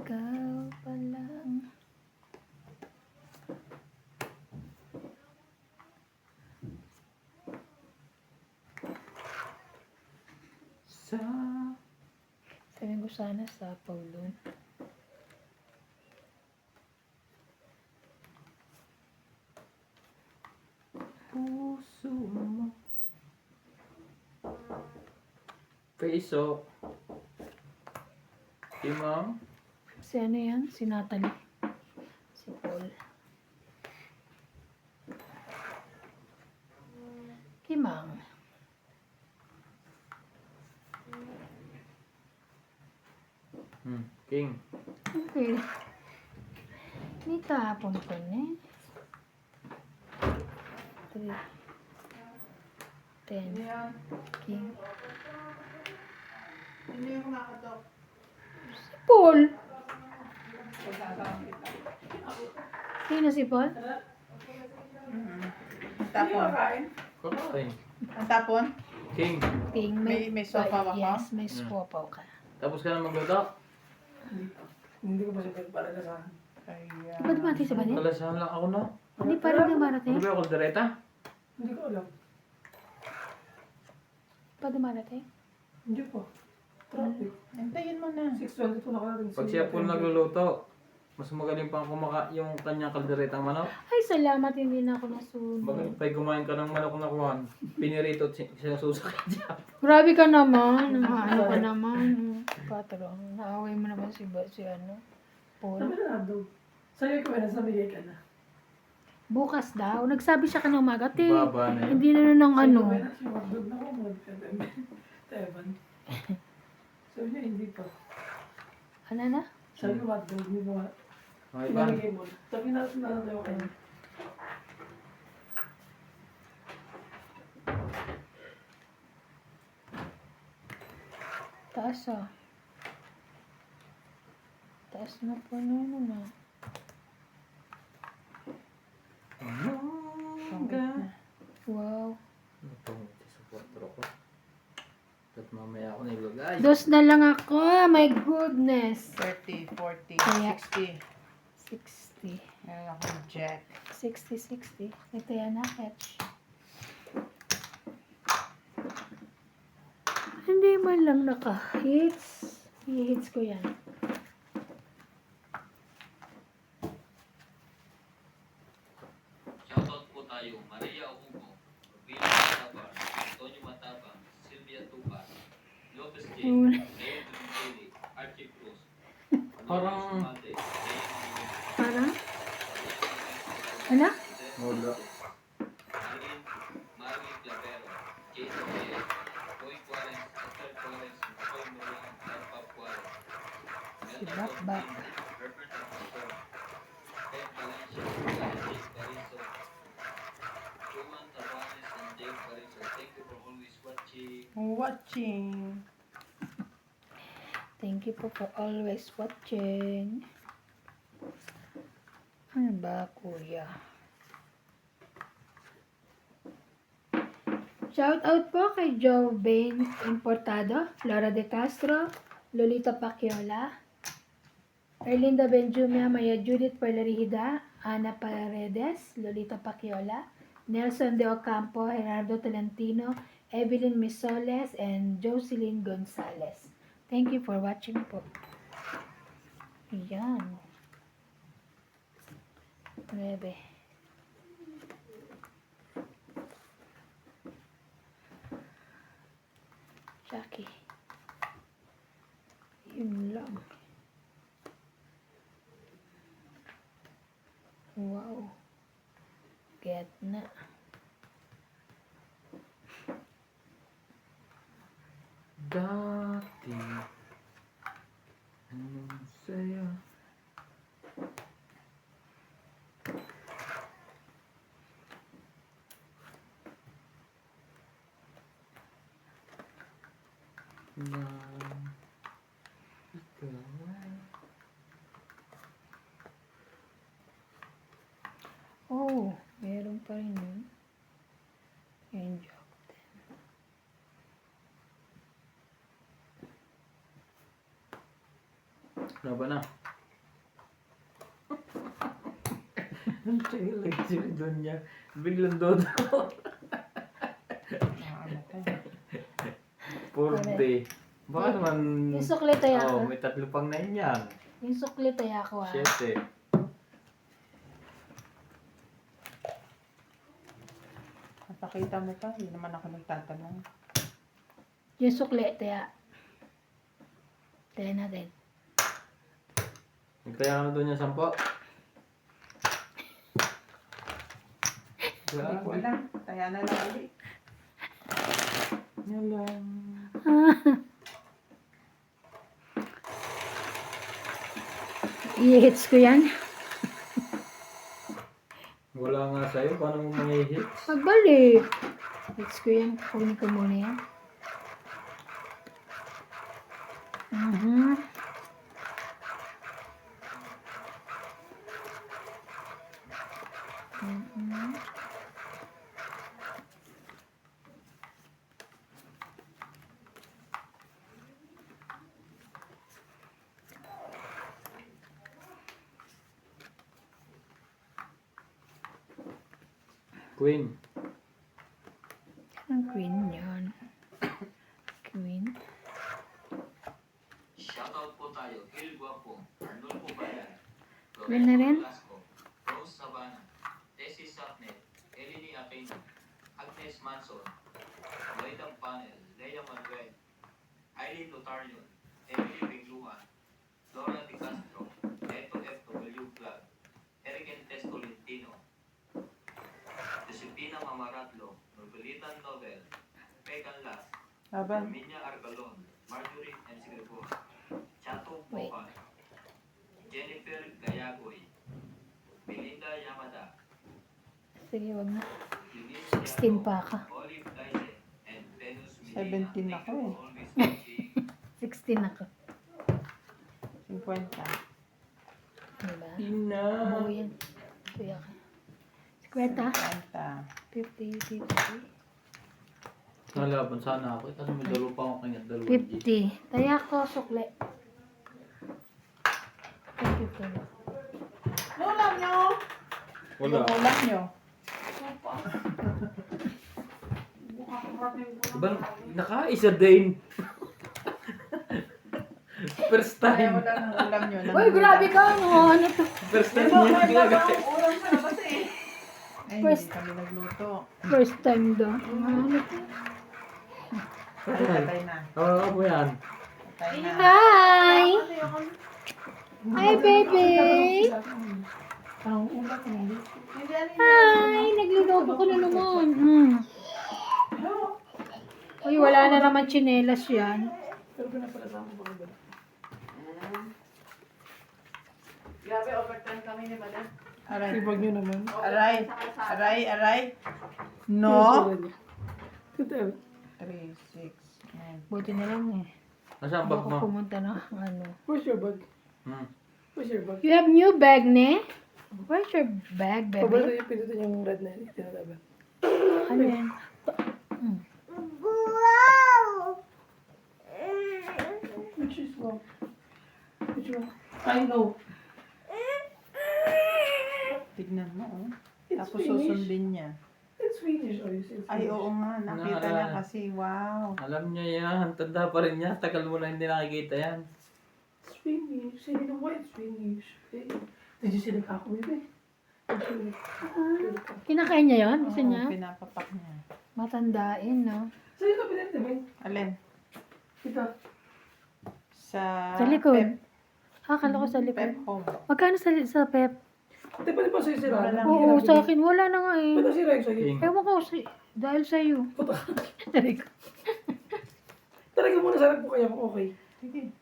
Ikaw pa lang. Sa Sabi ko sana sa Paulon. puso mo. Peso. Imam. Si ano yan? Si Natalie. Si Paul. Kimang. King. Okay. Hindi tapon ko na eh. 3. 10. yan? King. Hindi yung kumakatok. Si Paul. Pagkakawang kita. Sino si Paul? Ang tapon. Kakain. Ang tapon? King. King. May sopa ba ka? Yes, may sopa ka. Tapos ka na magluto? Hindi ko pa siya pagpalalasahan. Kaya... Di ba dumating sa balit? Kalasahan lang ako na. Hindi pa rin dumarating? Ano ba yung kaldereta? Hindi ko alam. Pa dumarating? Hindi po. Traffic. Hintayin mo na. 6:22 nakarating. Pag siya po nagluluto, mas magaling pang yung kanyang kalderetang manok. Ay, salamat, hindi na ako nasunod. Magaling pa kumain ka ng manok na kuhan. Pinirito at sinasusak niya. Grabe ka naman. Ano ka naman. Patron, naaway mo naman si ano, Paul. Sabi na daw. Sa'yo ko na, sabigay ka na. Bukas daw. Nagsabi siya kanang umaga, te. Baba na yun. Hindi na ng ano. Sabi na, magdog na ako, Teban. Sabi niya, hindi pa. Ano na? Sabi ko, magdog, hindi mo. Okay ba? Pinamigay mo. Sabi na tayo kayo. Taas ah. Taas na po na ano na. Wow. Sa 4 ko. At mamaya ako nilagay. Dos na lang ako. My goodness. 30, 40, Kaya- 60. 60. Meron akong jack. 60. Ito yan na, catch. Hindi man lang naka-hits. I-hits ko yan. Shoutout po tayo, Maria Ocupo, Rubino Matabang, Antonio Matabang, Sylvia Tupa, Lopez J, Wala. Leo Dumili, Archie Cruz, Parang- Sumate, Leo Dumili, Parang? Ano? Wala. Marvin Clavero, Jason Reyes, Roy Quares, Esther Torres, Roy Moran, Pap Quares, Si Bakbak. Herbert Alfonso, Ted Valencia, Jake Carizo, Juan Tabanes, and Jake Carizo. Thank you for always watching. Thank you po for always watching. Ano ba, kuya? Shout out po kay Joe Bain Importado, Flora de Castro, Lolita Paciola, Erlinda Benjumia, Maya Judith Perlarihida, Ana Paredes, Lolita Paciola, Nelson De Ocampo, Gerardo Tolentino, Evelyn Misoles, and Jocelyn Gonzalez. Thank you for watching po. Ayan. 9. Jackie. Yun lang. Wow. Get na. Dati. Anong saya? Na ikaw ay Oh, meron pa rin yun. Enjoy. ano ba na? Ang chill doon niya. Biglang doon ako. Ano to? 40. Baka naman... Yung sukli tayo Oh, ako. may 3 pang 9 yan. Yung sukli tayo ako 7. Napakita mo pa, hindi naman ako nagtatanong. Yung sukli tayo. Tayo natin. Nagtaya ka na doon yung 10. Hindi ko alam. Kaya na lang ulit. Yan lang. I-hits ko yan. Wala nga sa'yo. Paano mo may-hits? Pagbalik. Hits ko yan. Kunin ko muna yan. Queen. Ang queen yan. Queen. Shoutout po tayo. Gil Guapo, Arnulfo Bayan, Queen na rin? Velasco, Rose Sabana, Tessie Sapnet, Eleni Aquino, Agnes Manson, Lloyd Panel, Lea Manuel, Eileen Lotarion, Emily Bigluan, Laura Di Castro, Eto FW Vlog, Eric Tolentino, Josepina Mamaratlo, Norbelitan Nobel, Pecan Las, Laban. Minya Argalon, Marjorie M. Sigrepo, Chato Wait. Popan, Jennifer Gayagoy, Melinda Yamada, Sige, wag na. Eunice 16 pa ka. Olive Daise, and Venus 17 Thank ako you eh. for always watching. 16 ako. 50. Diba? Ina. Oo yan. Kuya ka. 50. 50. 50, 50. Nalaban sana ako. Kasi may 2 pa akong kanya. 2 50. Tayo ako, sukli. Thank you po. Ulam nyo! Wala. Yung ulam nyo. Diba, nakaisa din. First Kaya time. wala ng ulam nyo. Uy, grabe ka, no? Ano to? First time niya ginagawa. Ulam sa labas eh. Ay, First- hindi kami nagluto. First time daw. Ano to? Ay, patay na. Oo mo yan. Patay na. Hi! Hi, baby! Ang ulat mo. Hi! Nagluluto ko na naman. Uy, wala na naman tsinelas yan. Pero pinapalasa mo ba ba? Grabe, overtime kami ni Madam. Aray. Ibag nyo naman. Aray. Aray, aray. No. Total. 3, 6, 9. Buti na lang eh. Nasaan Hindi bag ako mo? pumunta na ano. Where's your bag? Hmm. Where's your bag? You have new bag, ne? Where's your bag, Pabalo baby? yung pinutin yung red na yun. Tinataban. Ano yan? Which is wrong? Which one? I know. Tignan mo, oh. It's Tapos finished. susundin niya. It's Swedish. Oh, you said Ay, Swedish. oo nga. Nakita Naalala. niya kasi. Wow. Alam niya yan. Tanda pa rin niya. Tagal mo na hindi nakikita yan. Swedish. Say, you know what? Swedish. Eh, did you see the cock movie? Kinakain niya yun? Gusto Oo, niya? pinapapak niya. Matandain, no? Sa'yo ka pinagdamin. Alin? Ito. Sa Sa likod. Pep, Akala ko sa Pep likod. Home. Magkano sa Pep? Ate, pwede pa sa'yo si Wala Rana? lang. Oo, sa akin. Wala na nga eh. Pwede si Rex sa'yo. King. Ewan ko, dahil sa'yo. Sabi ko. Talaga muna sa po kaya mo, okay. Sige.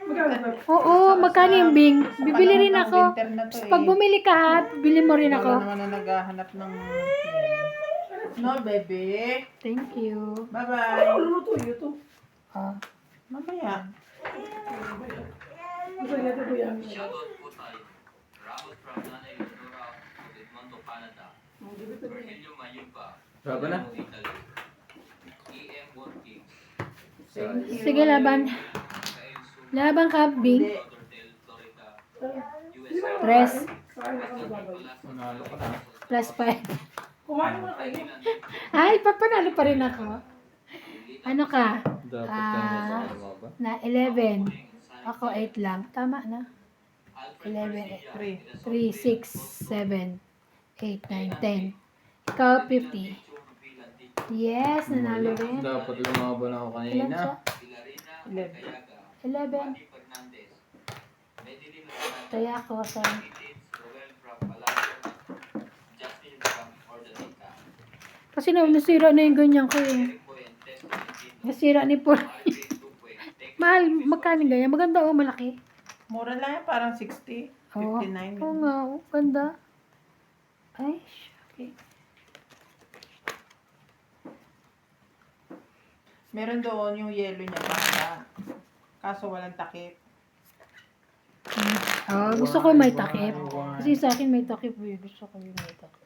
Magkano na? Oo, magkano yung Bing? Sa Bibili panahon rin ng ako. winter na to, Pag bumili ka ha, bili mo rin Wala ako. naman na naghahanap ng no, baby. Thank you. Bye-bye. Ano luto yun ito? Ah. Mamaya. Gusto niya ito po yan. Shoutout po tayo. Ramos from Nanay Leonora of Edmonton, Canada. Virgilio Mayupa. Raba na. Italy. EM Workings. Thank you. Sige, laban. Kael Sum. Laban ka, Bing. Lauderdale, Florida. USA. Press. Saan na kami babay? Manalo ka na. Plus 5. Kumain mo na kayo. Ay, papanalo pa rin ako. Ano ka? Dapat kanya sa ano ba? Na 11. Ako 8 lang. Tama na. 11, 3. 3, 6, 7, 8, 9, 10. Ikaw 50. Yes, nanalo rin. Dapat lumaban ako Ilan kanina. siya? 11. 11. Kaya ako sa... Kasi nasira na yung ganyan ko eh. Nasira ni Paul. Mahal, magkano ganyan? Maganda o malaki? Mura lang yan, parang 60. Oo. 59. Oo nga, oh, ganda. Ay, okay. Meron doon yung yellow niya, baka. Kaso walang takip. Oh, gusto ko may takip. Kasi sa akin may takip eh. Gusto ko yung may takip.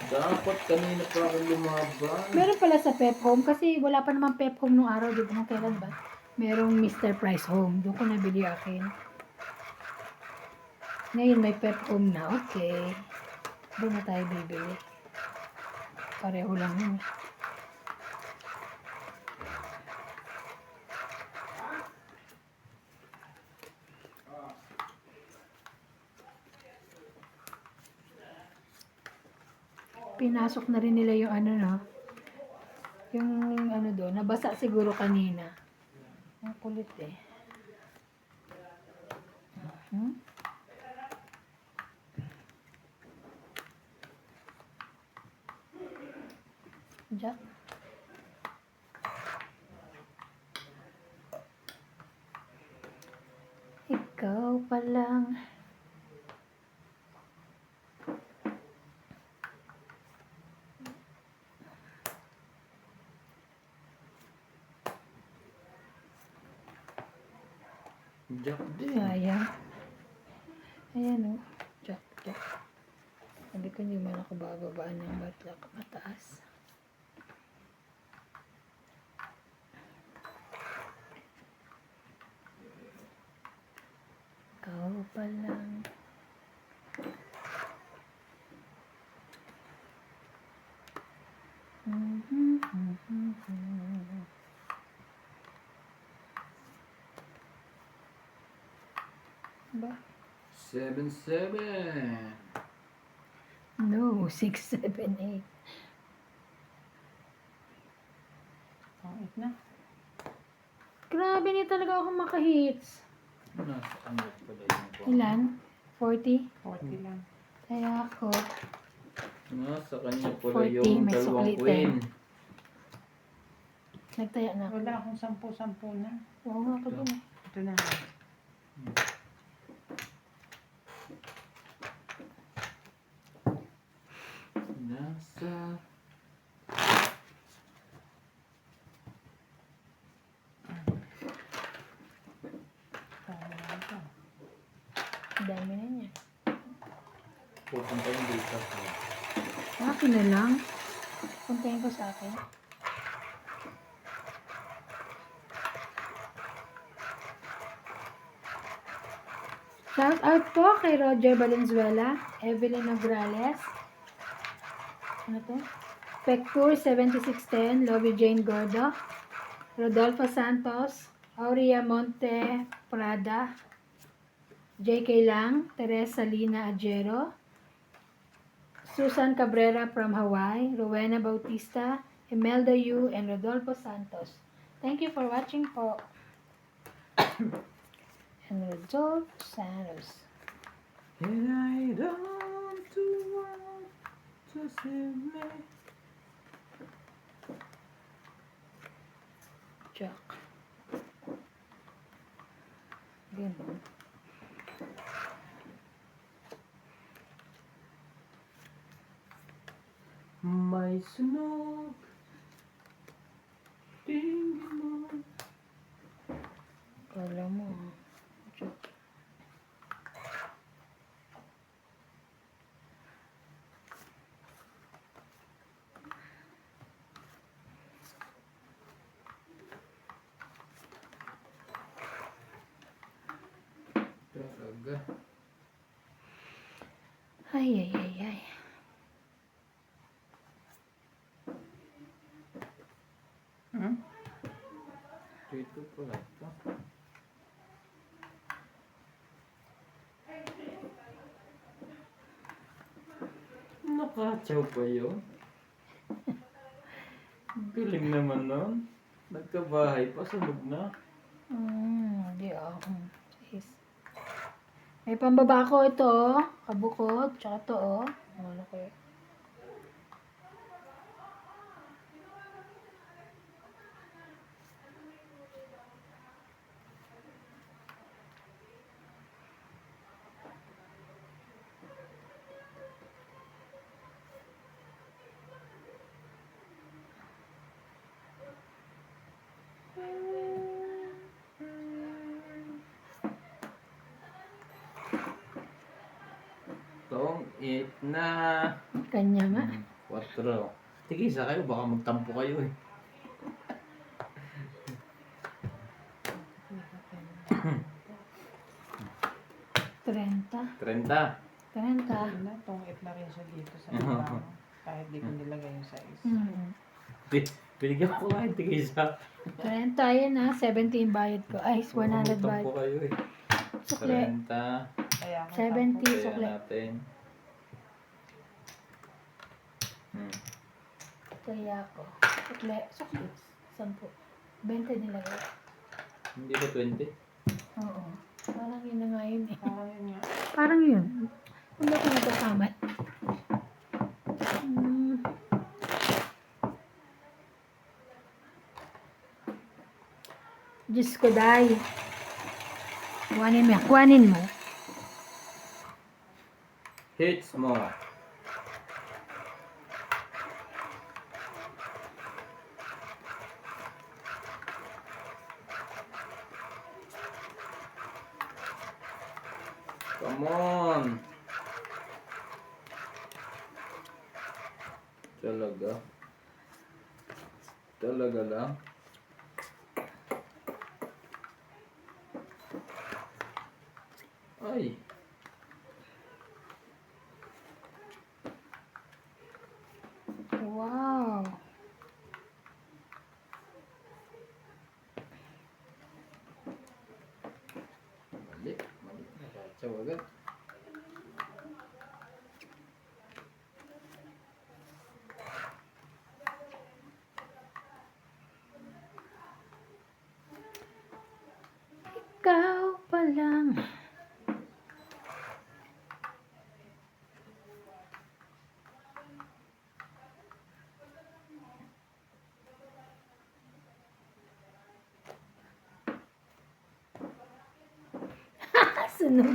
Dapat kanina pa ako lumaban. Meron pala sa Pep Home kasi wala pa naman Pep Home nung araw. Di ba nung kailan ba? Merong Mr. Price Home. Doon ko nabili akin. Ngayon may Pep Home na. Okay. Doon na tayo bibili. Pareho lang yun. Pinasok na rin nila yung ano no. Yung ano doon, nabasa siguro kanina. Ang kulit eh. Hmm? Jack. Ikaw pa lang. Jack din. Ayan. Ayan o. Jack, Jack. Sabi ko hindi man ako bababaan ng batlak mataas. Ikaw pa lang. Ba? 7-7. No, 6, 7, 8. Pangit na. Grabe niya talaga ako makahits. Nasa ano pala yung Ilan? 40? 40 lang. Kaya ako, Nasa kanya pala 40, yung may dalawang suklitin. queen. nagtaya na ako. Wala akong 10 na. Oo nga ako din eh. Ito na. Nasa... Tama na ito. Ang dami na niya. Pupunta yung dito. Akin na lang. Puntayin ko sa akin. Shout out po kay Roger Valenzuela, Evelyn Nograles, ano to? Pectur 7610, Lovie Jane Gordo, Rodolfo Santos, Aurea Monte Prada, JK Lang, Teresa Lina Ajero, Susan Cabrera from Hawaii, Rowena Bautista, Imelda Yu, and Rodolfo Santos. Thank you for watching po. And Rodolfo Santos. And I don't want to save me. Jack. Ganun. May sunog. Tingin mo. Kala mo. Jack. Talaga. Ay, ay, ay, ay. Hmm? Dito pala ito. Nakatsaw pa yun. Galing naman nun. Nagkabahay pa, sunog na. Di ako. Is. May pambaba ko ito, oh. Kabukod, tsaka to, oh. Ano kaya? Tong, 8 na. Kanya nga. 4. Tigisa kayo, baka magtampo kayo eh. Trenta. 30. 30. Yun na, tungit na rin siya dito sa iba. Kahit di ko nilagay yung size. Binigyan ko kayo, tigisa. 30, yan ha. 17 bayad ko. Ay, 100 bayad. Magtampo kayo eh. Sukle. 30. Kaya ako 70 Kaya sukle. natin. Kaya ako. Sukle. Sukle. 10. 20 nilagay. Hindi ba 20? Oo. Parang yun na nga yun eh. Parang yun nga. Parang yun. Hindi ako nagkakamay. Diyos ko, day. Kuhanin mo. Hits mo. Come on. Talaga. Talaga lang. Ay. Wow. Mali. Mali. Nakatsaw agad. Ikaw pa lang. Sunog.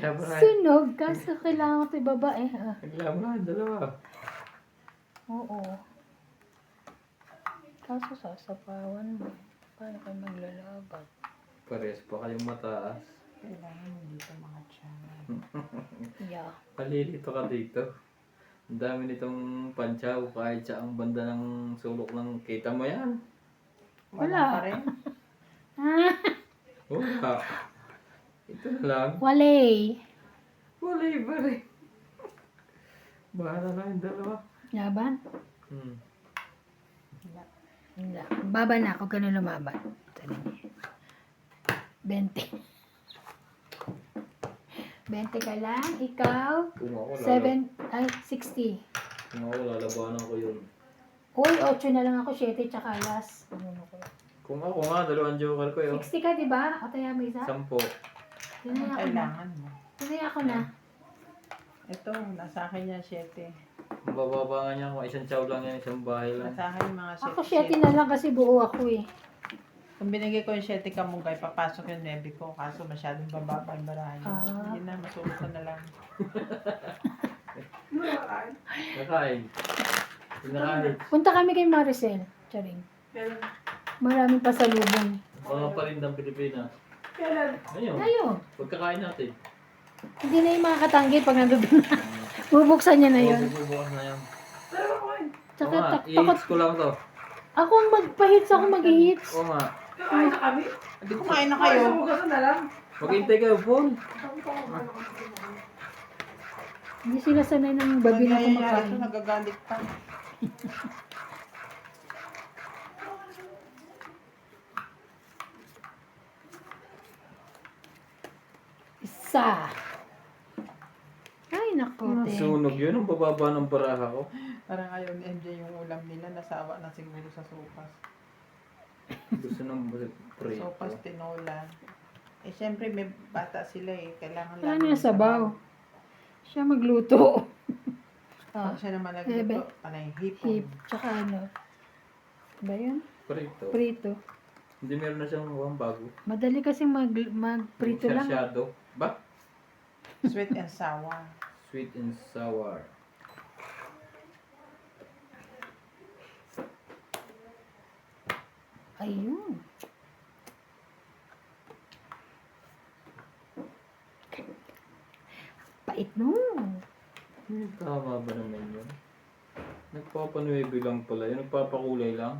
Naglabra. Sunog. Kaso kailangan ko ibaba eh. Ah. Naglabra. Dalawa. Oo. Kaso sasapawan mo. Paano kayo maglalaban? Pares pa kayong mataas. Kailangan mo dito mga tiyan. Yeah. Palilito ka dito. Ang dami nitong pansyaw kahit sa ang banda ng sulok ng kita mo yan. Wala. Pa rin. Wala. Ito na lang. Wale. Wala iba rin. Bahala na yung dalawa. Laban? Wala. Baba na ako, ganun lumaban. 20. 20 ka lang, ikaw, Kung ako, 60. Kung ako, lalabanan ko yun. Uy, 8 na lang ako, 7 tsaka last. Ano ko? Kung ako nga, dalawang joker ko yun. 60 ka, di ba? O tayo mo isa? 10. Tinaya Anong ako na. kailangan mo? Tinaya ako na. Ito, nasa akin yan 7. Ang bababa nga niya, kung isang chow lang yan, isang bahay lang. Nasa akin yung mga 7. Ako 7 na lang kasi buo ako eh. Kung binigay ko yung 7 kamunggay, papasok yung 9 ko. Kaso masyadong bababa yung barahan. Ah. Yun na, masulot ko na lang. Nakakain. Nakain. Pinakain. Punta kami kay Maricel. Charing. Kailan? Maraming pasalubong. Mga palindang Pilipinas. Kailan? Ayun. Ayun. Pagkakain natin. Hindi na yung makakatanggi pag nandun na. Bubuksan niya na yun. Bubukas na yan. Dalawa ko eh. Tsaka Oo nga, takot. i-hits ko lang to. Ako ang magpa-hits, ako mag-hits. Oo nga. Kakain na kami. Hindi kumain na Kayo. kayo. Sa bukasan na lang. Maghintay kayo, Paul. Hindi sila sanay ng babi na Ito, kumakain. nagagalit pa. Isa. Ay, naku. te. Sunog yun, ang bababa ng baraha ko. Parang ayaw ni MJ yung ulam nila. Nasawa na siguro sa sopas. Gusto ng prito. Sopas, tinola. Eh, syempre may bata sila eh. Kailangan Wala lagi niya ng sabaw. Siya magluto. Pag Ah, siya naman Ebe. nagluto, panay hipon. hip. Tsaka ano. Ba yun? Prito. Prito. Hindi meron na siyang bago. Madali kasi mag-prito lang. Sarsyado. Ba? Sweet and sour. Sweet and sour. Ayun. Pait nun. Tama ba naman yun? Nagpapanuebe lang pala yun. Nagpapakulay lang.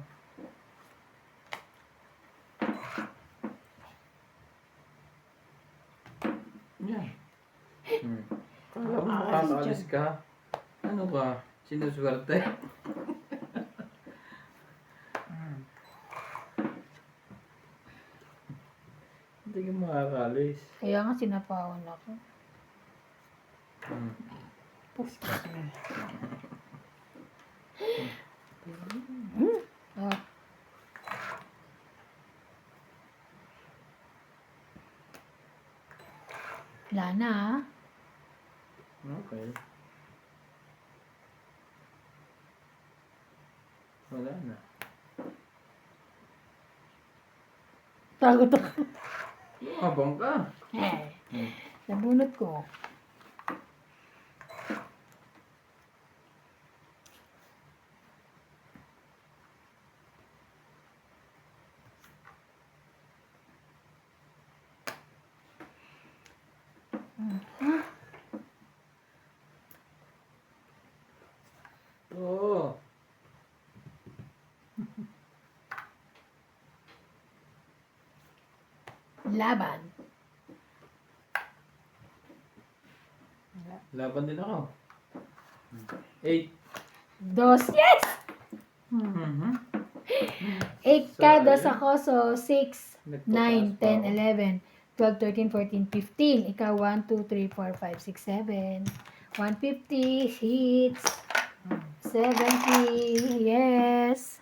Yan. Kala mo makakaalis ka. Ano ka? Sinuswerte? Mm. Hindi ka makakaalis. Kaya nga sinapawan ako. Excuse me. Ah. Wala na ah. Okay. Wala na. Takot ako. Abang ka. Eh, nabunot ko. Oo. Laban. Laban din ako. 8. Dos. Yes! Mm-hmm. 8 ka, Sorry. dos ako. So, 6, 9, 10, 11, 12, 13, 14, 15. Ikaw, 1, 2, 3, 4, 5, 6, 7. 150 hits. 70. Yes.